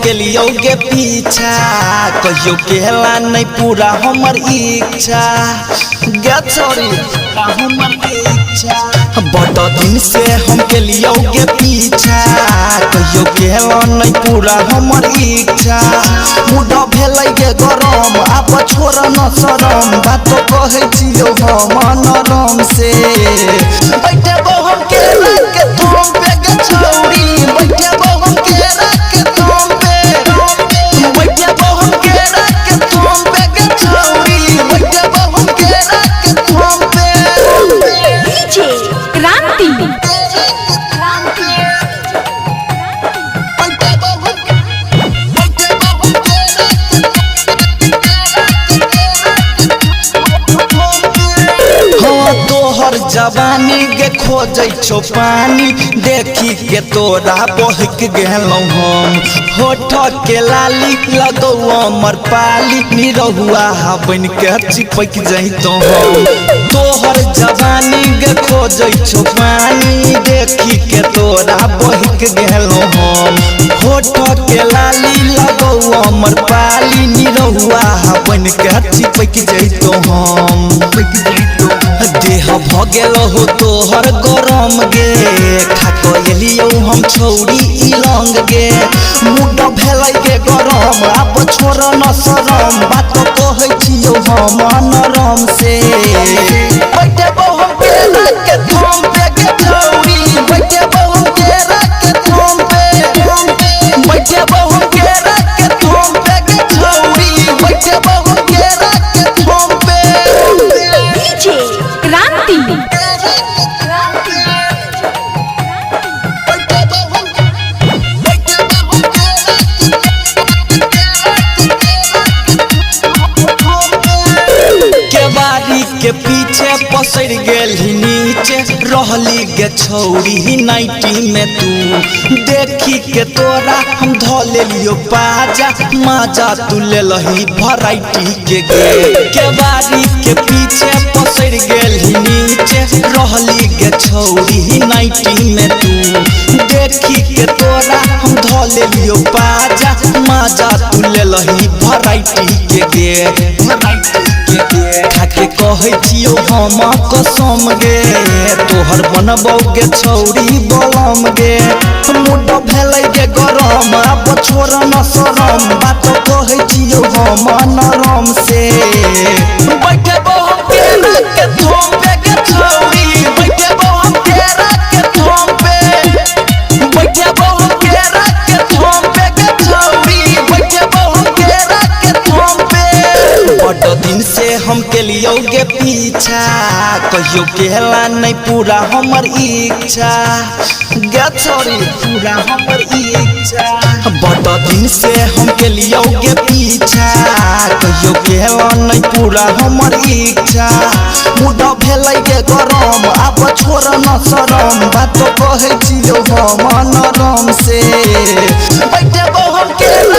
के लियोगे पीछा कहियो केला नहीं पूरा हमर इच्छा गेट सॉरी हमर इच्छा बड़ा दिन से हम के लियोगे पीछा कहियो केला नहीं पूरा हमर इच्छा मुडा भेलै गे गरम आप छोड़ न शरम बात कहे छियो हम नरम से बैठे हम केला के तुम पे गे छौरी बैठे हम केला के तुम पे बैठे हम केला के तुम पे गे छौरी बैठे हम केला के तुम पे डीजे क्रांति तोहर जवानी गे खोजै छो पानी देखी के तोरा बहक गेलौ हम होठ के लाली लगौ अमर पाली निरहुआ बन के चिपक जइतो हम तोहर जवानी गे खोजै छो पानी देखी के तोरा बहक गेलौ हम होठ के लाली लगौ अमर पाली निरहुआ बन के चिपक जइतो हम देह भगेल हो तोहर गरम गे खाको एलियो हम छौरी इलंग गे मुड भेलै गे गरम अब छोड़ न शरम बात कहै छियो हम नरम से बैठे हम केला के थम पे गे छौरी बैठे हम केला के थम पे बैठे हम केला के थम पे गे छौरी बैठे हम केला के थम पे डीजे क्रांति केवारी के पीछे पसर गेली नीचे रहली गे छौरी नाइटी में तू देखी के तोरा हम ध लेलियो बाजा माजा तू ले लही वैरायटी के गे केवारी के पीछे पसर गेली नीचे रहली गे छौरी नाइटी में तू देखी के तोरा हम ध लेलियो बाजा माजा तू ले लही वैरायटी के गे खाके कहे छियो हम कसम गे तोहर बनबौ गे छौरी बलम गे मुड भेलै गे गरम अब छोड़ न शरम बात कहे छियो हम नरम से बैठे हम केला के थम पे गे छौरी बैठे हम केला के थम पे बैठे हम केला के थम पे गे छौरी बैठे हम केला के थम पे बड़ा दिन से हम के लियोगे पीछा कहियो केला नहीं पूरा हमर इच्छा गेट सॉरी पूरा हमर इच्छा बड़ा दिन से हम के लियोगे पीछा कहियो केला नहीं पूरा हमर इच्छा मुडा भेलै गे गरम अब छोड़ न शरम बात कहे छियो हम नरम से बैठे हम केला